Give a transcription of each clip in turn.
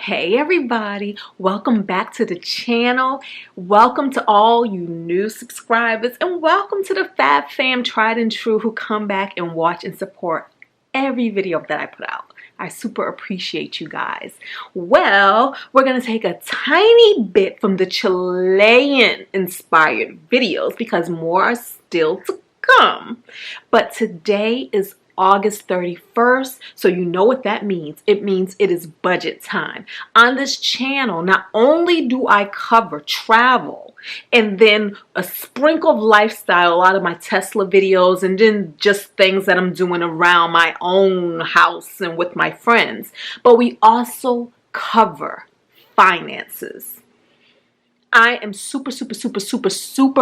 Hey everybody, welcome back to the channel. Welcome to all you new subscribers and welcome to the Fab Fam tried and true who come back and watch and support every video that I put out. I super appreciate you guys. Well, we're going to take a tiny bit from the Chilean inspired videos because more are still to come. But today is August 31st, so you know what that means. It means it is budget time. On this channel, not only do I cover travel and then a sprinkle of lifestyle, a lot of my Tesla videos, and then just things that I'm doing around my own house and with my friends, but we also cover finances. I am super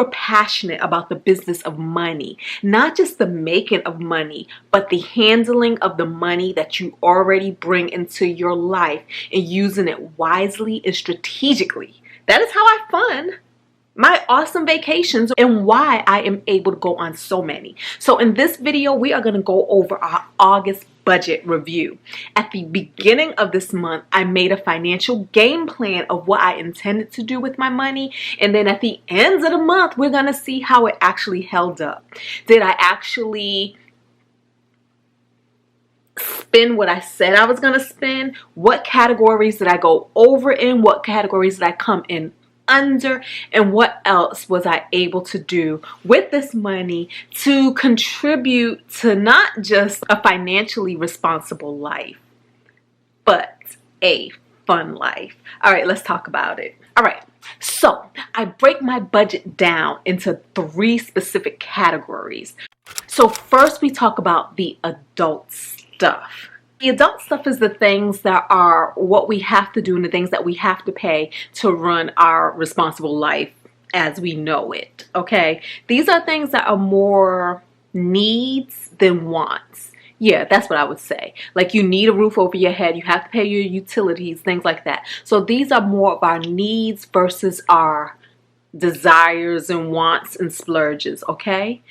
passionate about the business of money. Not just the making of money, but the handling of the money that you already bring into your life and using it wisely and strategically. That is how I fund my awesome vacations and why I am able to go on so many. So in this video, we are going to go over our August budget review. At the beginning of this month, I made a financial game plan of what I intended to do with my money. And then at the end of the month, we're going to see how it actually held up. Did I actually spend what I said I was going to spend? What categories did I go over in? What categories did I come in under, and what else was I able to do with this money to contribute to not just a financially responsible life, but a fun life? All right, let's talk about it. All right, so I break my budget down into 3 specific categories. So first we talk about the adult stuff. The adult stuff is the things that are what we have to do and the things that we have to pay to run our responsible life as we know it, okay? These are things that are more needs than wants. Yeah, that's what I would say. Like you need a roof over your head, you have to pay your utilities, things like that. So these are more of our needs versus our desires and wants and splurges, okay?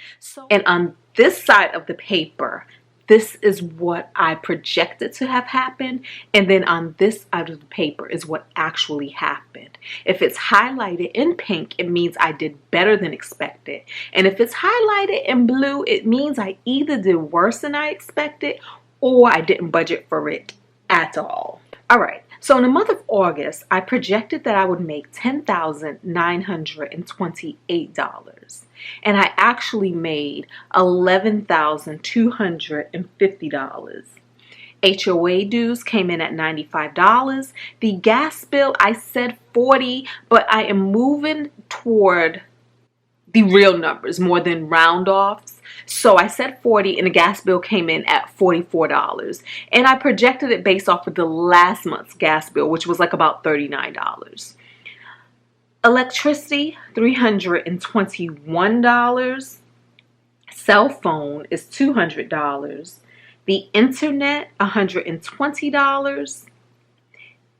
And on this side of the paper, this is what I projected to have happened, and then on this side of the paper is what actually happened. If it's highlighted in pink, it means I did better than expected. And if it's highlighted in blue, it means I either did worse than I expected or I didn't budget for it at all. All right, so in the month of August, I projected that I would make $10,928. And I actually made $11,250. HOA dues came in at $95. The gas bill, I said $40, but I am moving toward the real numbers more than round offs. So I said 40 and the gas bill came in at $44. And I projected it based off of the last month's gas bill, which was like about $39. Electricity, $321. Cell phone is $200. The internet, $120.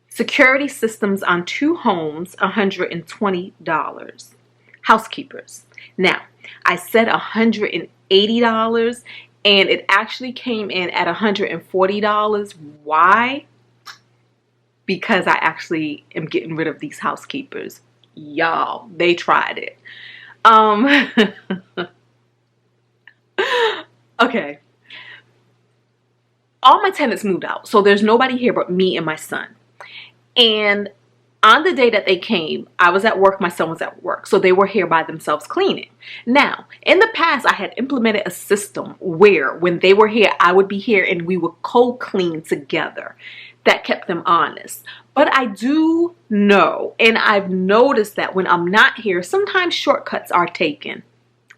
Security systems on 2 homes, $120. Housekeepers. Now, I said $180 and it actually came in at $140. Why? Because I actually am getting rid of these housekeepers. Y'all, they tried it. Okay. All my tenants moved out, so there's nobody here but me and my son. And on the day that they came, I was at work, my son was at work, so they were here by themselves cleaning. Now, in the past, I had implemented a system where when they were here, I would be here and we would co-clean together. That kept them honest. But I do know, and I've noticed that when I'm not here, sometimes shortcuts are taken.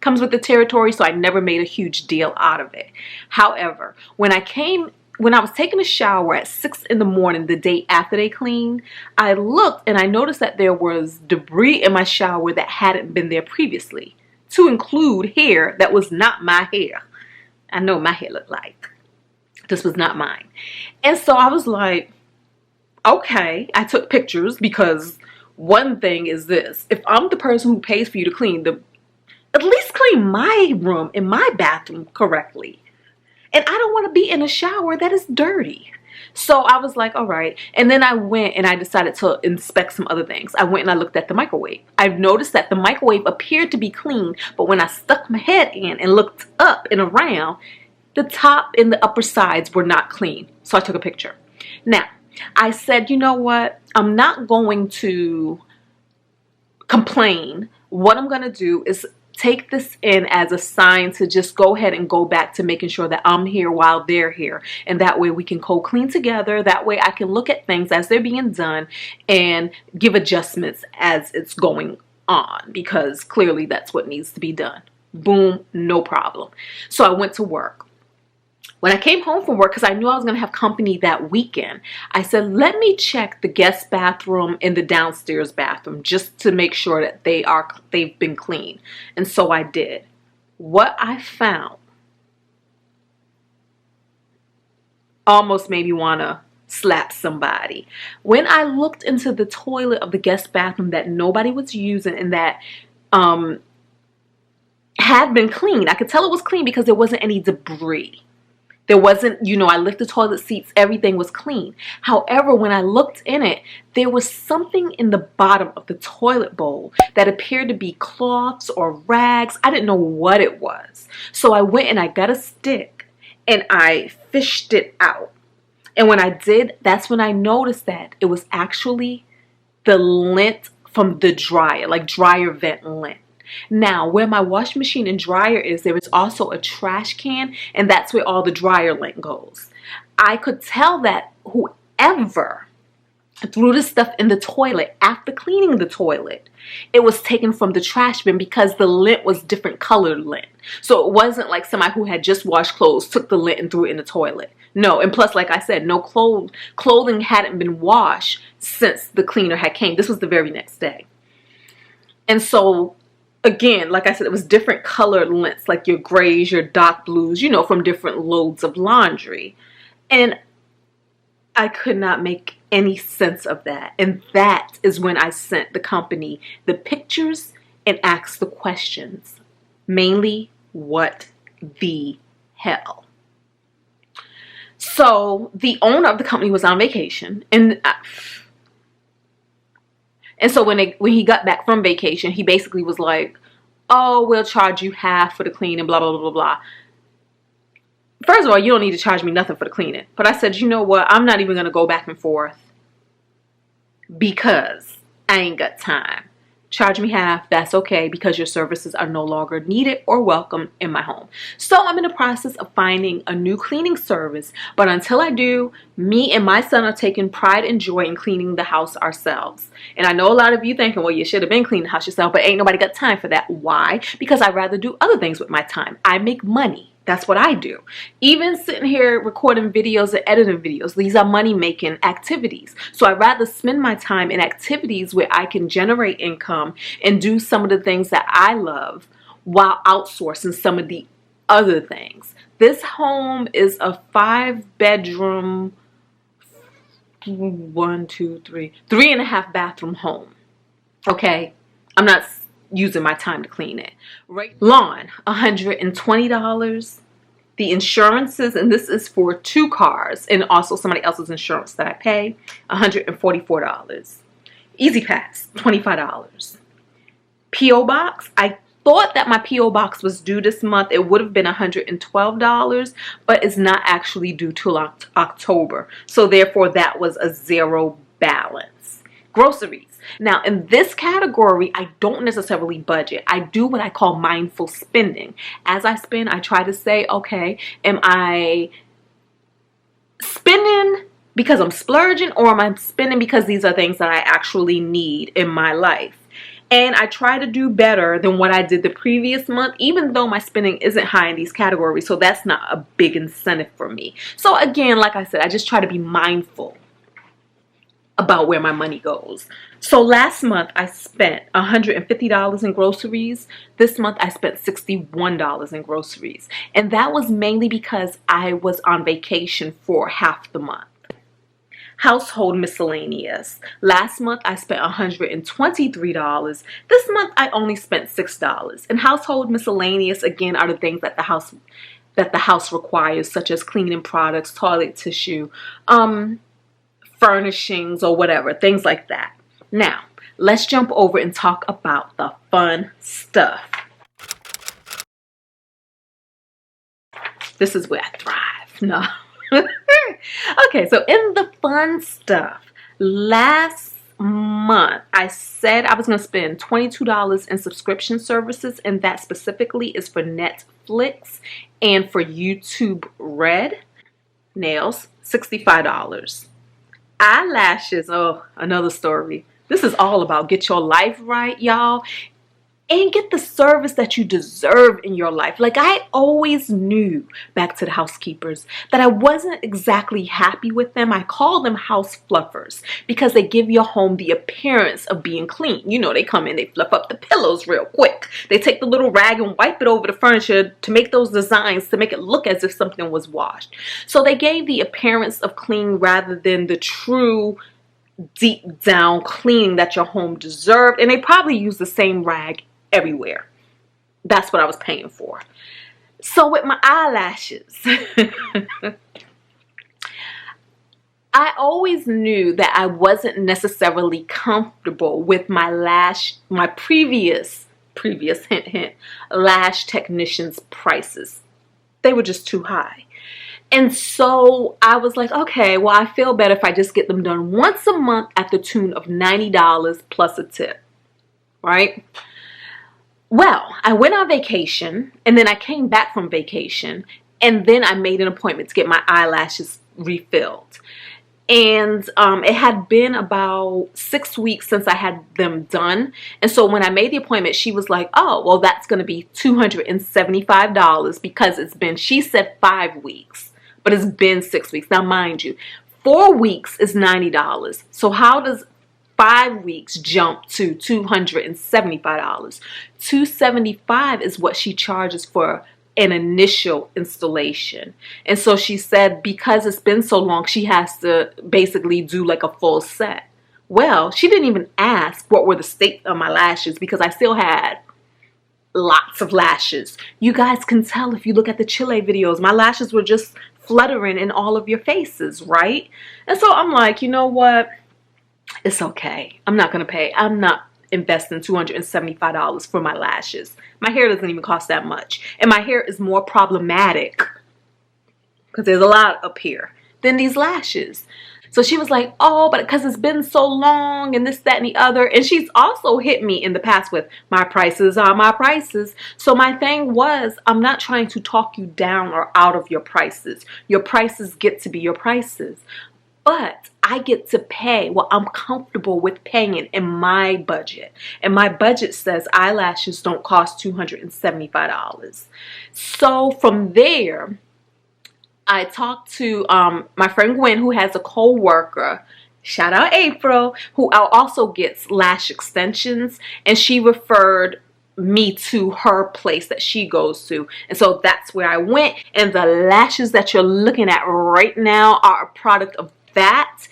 Comes with the territory, so I never made a huge deal out of it. However, when I was taking a shower at 6 in the morning the day after they cleaned, I looked and I noticed that there was debris in my shower that hadn't been there previously, to include hair that was not my hair. I know what my hair looked like. This was not mine. And so I was like, okay, I took pictures because one thing is this. If I'm the person who pays for you to clean, at least clean my room and my bathroom correctly. And I don't want to be in a shower that is dirty. So I was like, all right. And then I went and I decided to inspect some other things. I went and I looked at the microwave. I've noticed that the microwave appeared to be clean, but when I stuck my head in and looked up and around, the top and the upper sides were not clean. So I took a picture. Now, I said, you know what? I'm not going to complain. What I'm going to do is take this in as a sign to just go ahead and go back to making sure that I'm here while they're here. And that way we can co-clean together. That way I can look at things as they're being done and give adjustments as it's going on, because clearly that's what needs to be done. Boom, no problem. So I went to work. When I came home from work, because I knew I was going to have company that weekend, I said, let me check the guest bathroom and the downstairs bathroom just to make sure that they've been clean. And so I did. What I found almost made me want to slap somebody. When I looked into the toilet of the guest bathroom that nobody was using and that had been cleaned, I could tell it was clean because there wasn't any debris. There wasn't, I lifted toilet seats, everything was clean. However, when I looked in it, there was something in the bottom of the toilet bowl that appeared to be cloths or rags. I didn't know what it was. So I went and I got a stick and I fished it out. And when I did, that's when I noticed that it was actually the lint from the dryer, like dryer vent lint. Now, where my washing machine and dryer is, there is also a trash can, and that's where all the dryer lint goes. I could tell that whoever threw the stuff in the toilet after cleaning the toilet, it was taken from the trash bin because the lint was different colored lint. So it wasn't like somebody who had just washed clothes took the lint and threw it in the toilet. No, and plus, like I said, no clothing hadn't been washed since the cleaner had came. This was the very next day. And so again, like I said, it was different colored lints, like your grays, your dark blues, from different loads of laundry. And I could not make any sense of that. And that is when I sent the company the pictures and asked the questions. Mainly, what the hell? So the owner of the company was on vacation, and so when he got back from vacation, he basically was like, oh, we'll charge you half for the cleaning, blah, blah, blah, blah, blah. First of all, you don't need to charge me nothing for the cleaning. But I said, you know what? I'm not even going to go back and forth because I ain't got time. Charge me half, that's okay, because your services are no longer needed or welcome in my home. So I'm in the process of finding a new cleaning service, but until I do, me and my son are taking pride and joy in cleaning the house ourselves. And I know a lot of you thinking, well, you should have been cleaning the house yourself, but ain't nobody got time for that. Why? Because I'd rather do other things with my time. I make money. That's what I do. Even sitting here recording videos and editing videos, these are money-making activities. So I'd rather spend my time in activities where I can generate income and do some of the things that I love while outsourcing some of the other things. This home is a 5-bedroom, 3.5 bathroom home. Okay? I'm not using my time to clean it. Right? Lawn, $120. The insurances, and this is for 2 cars and also somebody else's insurance that I pay, $144. Easy Pass, $25. P.O. Box, I thought that my P.O. Box was due this month. It would have been $112, but it's not actually due till October. So therefore, that was a zero balance. Groceries. Now, in this category, I don't necessarily budget. I do what I call mindful spending. As I spend, I try to say, okay, am I spending because I'm splurging, or am I spending because these are things that I actually need in my life? And I try to do better than what I did the previous month, even though my spending isn't high in these categories. So that's not a big incentive for me. So again, like I said, I just try to be mindful about where my money goes. So last month I spent $150 in groceries. This month I spent $61 in groceries. And that was mainly because I was on vacation for half the month. Household miscellaneous. Last month I spent $123. This month I only spent $6. And household miscellaneous, again, are the things that the house that the house requires, such as cleaning products, toilet tissue, furnishings, or whatever, things like that. Now, let's jump over and talk about the fun stuff. This is where I thrive. No. Okay, so in the fun stuff, last month I said I was going to spend $22 in subscription services, and that specifically is for Netflix and for YouTube Red. Nails, $65. Eyelashes, oh, another story. This is all about get your life right, y'all, and get the service that you deserve in your life. Like, I always knew, back to the housekeepers, that I wasn't exactly happy with them. I call them house fluffers because they give your home the appearance of being clean. You know, they come in, they fluff up the pillows real quick. They take the little rag and wipe it over the furniture to make those designs, to make it look as if something was washed. So they gave the appearance of clean rather than the true deep down cleaning that your home deserved. And they probably use the same rag everywhere. That's what I was paying for. So with my eyelashes, I always knew that I wasn't necessarily comfortable with my previous hint, lash technicians' prices. They were just too high. And so I was like, okay, well, I feel better if I just get them done once a month at the tune of $90 plus a tip, right? Well, I went on vacation, and then I came back from vacation, and then I made an appointment to get my eyelashes refilled. And it had been about 6 weeks since I had them done. And so when I made the appointment, she was like, oh, well, that's going to be $275 because it's been, she said 5 weeks, but it's been 6 weeks. Now, mind you, 4 weeks is $90. So how does 5 weeks jump to $275? $275 is what she charges for an initial installation. And so she said because it's been so long, she has to basically do like a full set. Well, she didn't even ask what were the state of my lashes because I still had lots of lashes. You guys can tell if you look at the Chile videos, my lashes were just fluttering in all of your faces, right? And so I'm like, you know what? It's okay. I'm not going to pay. I'm not investing $275 for my lashes. My hair doesn't even cost that much. And my hair is more problematic because there's a lot up here than these lashes. So she was like, oh, but because it's been so long and this, that, and the other. And she's also hit me in the past with my prices are my prices. So my thing was, I'm not trying to talk you down or out of your prices. Your prices get to be your prices. But I get to pay what I'm comfortable with paying in my budget. And my budget says eyelashes don't cost $275. So from there, I talked to my friend Gwen, who has a co-worker, shout out April, who also gets lash extensions. And she referred me to her place that she goes to. And so that's where I went. And the lashes that you're looking at right now are a product of that.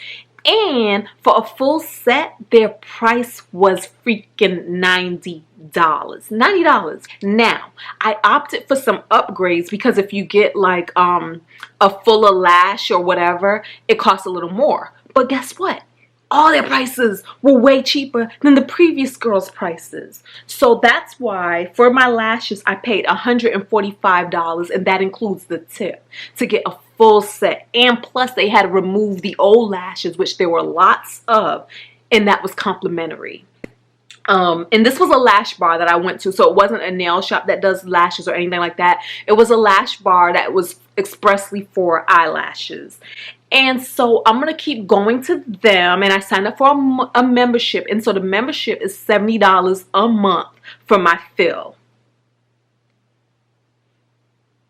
And for a full set, their price was freaking $90. $90. Now, I opted for some upgrades because if you get like a fuller lash or whatever, it costs a little more. But guess what? All their prices were way cheaper than the previous girl's prices. So that's why for my lashes, I paid $145, and that includes the tip to get a full set. And plus they had to remove the old lashes, which there were lots of, and that was complimentary. And this was a lash bar that I went to, so it wasn't a nail shop that does lashes or anything like that. It was a lash bar that was expressly for eyelashes. And so I'm going to keep going to them, and I signed up for a membership. And so the membership is $70 a month for my fill.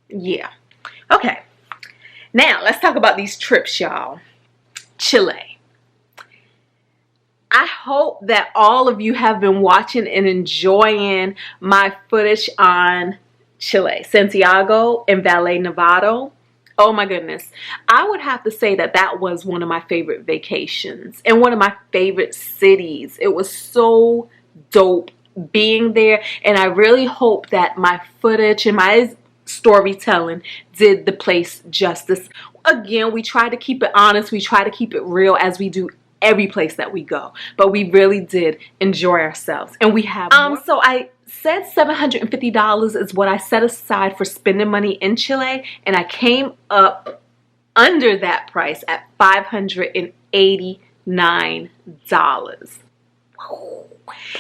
Yeah. Okay. Now, let's talk about these trips, y'all. Chile. I hope that all of you have been watching and enjoying my footage on Chile, Santiago, and Valle, Nevada. Oh my goodness. I would have to say that that was one of my favorite vacations and one of my favorite cities. It was so dope being there, and I really hope that my footage and my storytelling did the place justice. Again, we try to keep it honest. We try to keep it real, as we do every place that we go. But we really did enjoy ourselves. And we have so I said $750 is what I set aside for spending money in Chile, and I came up under that price at $589.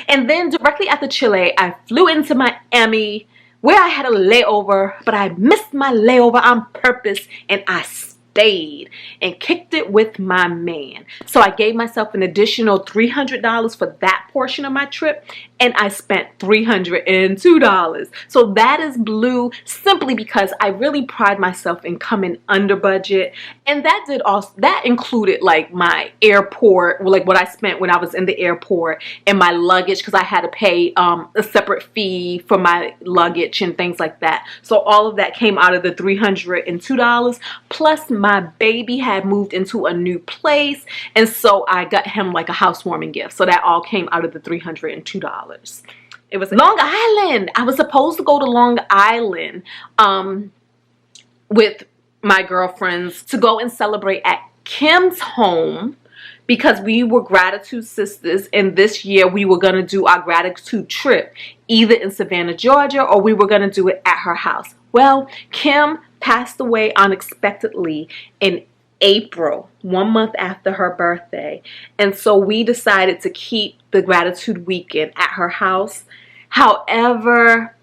And then directly after Chile, I flew into Miami, where I had a layover, but I missed my layover on purpose, and I stayed and kicked it with my man. So I gave myself an additional $300 for that portion of my trip, and I spent $302. So that is blue, simply because I really pride myself in coming under budget. And that included like my airport, like what I spent when I was in the airport, and my luggage, because I had to pay a separate fee for my luggage and things like that. So all of that came out of the $302, plus my baby had moved into a new place, and so I got him like a housewarming gift. So that all came out of the $302. It was Long Island. I was supposed to go to Long Island with my girlfriends to go and celebrate at Kim's home, because we were gratitude sisters, and this year we were going to do our gratitude trip either in Savannah, Georgia, or we were going to do it at her house. Well, Kim passed away unexpectedly in April, 1 month after her birthday. And so we decided to keep the gratitude weekend at her house. However,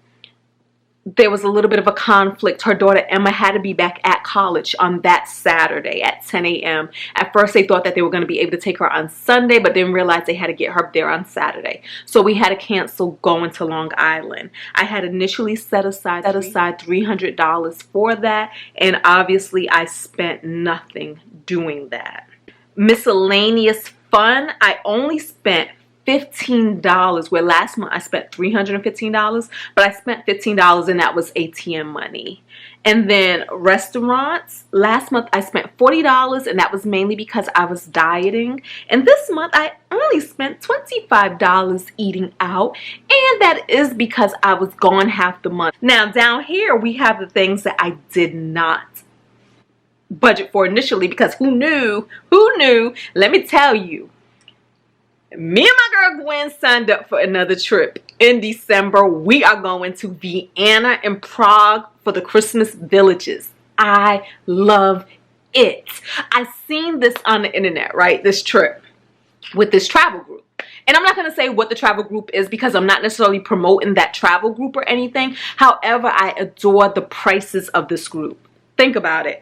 there was a little bit of a conflict. Her daughter Emma had to be back at college on that Saturday at 10 a.m. At first they thought that they were going to be able to take her on Sunday, but then realized they had to get her there on Saturday. So we had to cancel going to Long Island. I had initially set aside $300 for that, and obviously I spent nothing doing that. Miscellaneous fun, I only spent $15, where last month I spent $315, but I spent $15 and that was ATM money. And then restaurants, last month I spent $40, and that was mainly because I was dieting. And this month I only spent $25 eating out, and that is because I was gone half the month. Now down here we have the things that I did not budget for initially, because who knew? Let me tell you. Me and my girl Gwen signed up for another trip in December. We are going to Vienna and Prague for the Christmas villages. I love it. I seen this on the internet, right? This trip with this travel group. And I'm not going to say what the travel group is, because I'm not necessarily promoting that travel group or anything. However, I adore the prices of this group. Think about it.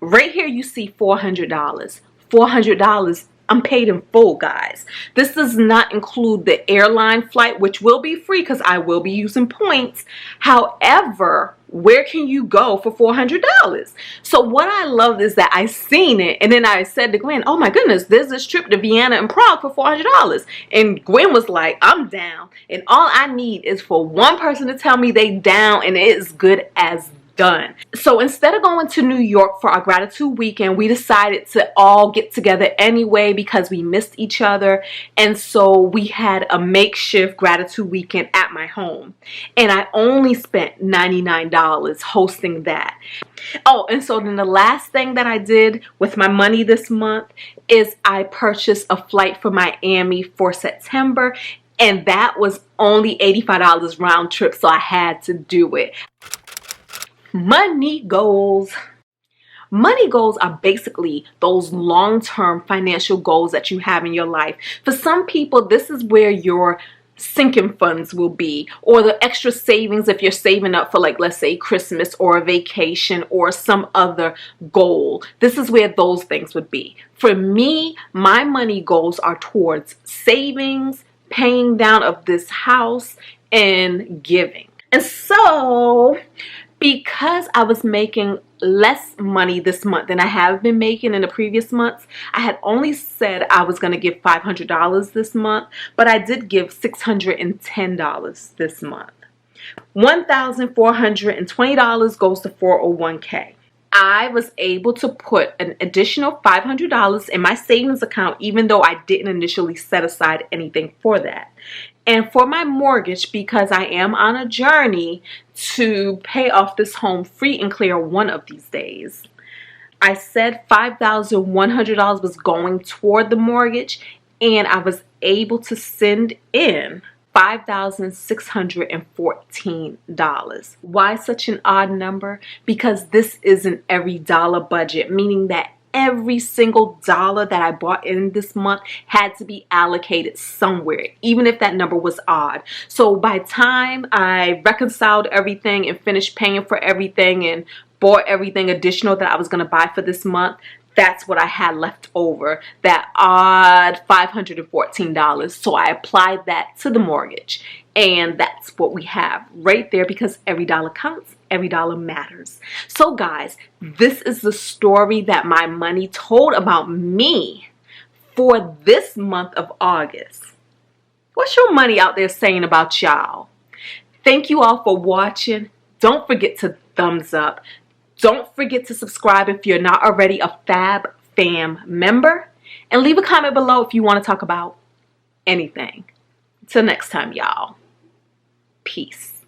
Right here you see $400. $400. I'm paid in full, guys. This does not include the airline flight, which will be free because I will be using points. However, where can you go for $400? So what I love is that I seen it, and then I said to Gwen, oh my goodness, there's this trip to Vienna and Prague for $400. And Gwen was like, I'm down. And all I need is for one person to tell me they down, and it is good as done. So instead of going to New York for our gratitude weekend, we decided to all get together anyway because we missed each other. And so we had a makeshift gratitude weekend at my home. And I only spent $99 hosting that. Oh, and so then the last thing that I did with my money this month is I purchased a flight for Miami for September. And that was only $85 round trip, so I had to do it. Money goals. Money goals are basically those long-term financial goals that you have in your life. For some people, this is where your sinking funds will be, or the extra savings if you're saving up for, like, let's say Christmas or a vacation or some other goal. This is where those things would be. For me, my money goals are towards savings, paying down of this house, and giving. And so because I was making less money this month than I have been making in the previous months, I had only said I was going to give $500 this month, but I did give $610 this month. $1,420 goes to 401k. I was able to put an additional $500 in my savings account, even though I didn't initially set aside anything for that. And for my mortgage, because I am on a journey to pay off this home free and clear one of these days, I said $5,100 was going toward the mortgage, and I was able to send in $5,614. Why such an odd number? Because this is an every dollar budget, meaning that every single dollar that I brought in this month had to be allocated somewhere, even if that number was odd. So by the time I reconciled everything and finished paying for everything and bought everything additional that I was going to buy for this month, that's what I had left over, that odd $514. So I applied that to the mortgage, and that's what we have right there, because every dollar counts, every dollar matters. So guys, this is the story that my money told about me for this month of August. What's your money out there saying about y'all? Thank you all for watching. Don't forget to thumbs up. Don't forget to subscribe if you're not already a Fab Fam member. And leave a comment below if you want to talk about anything. Till next time, y'all. Peace.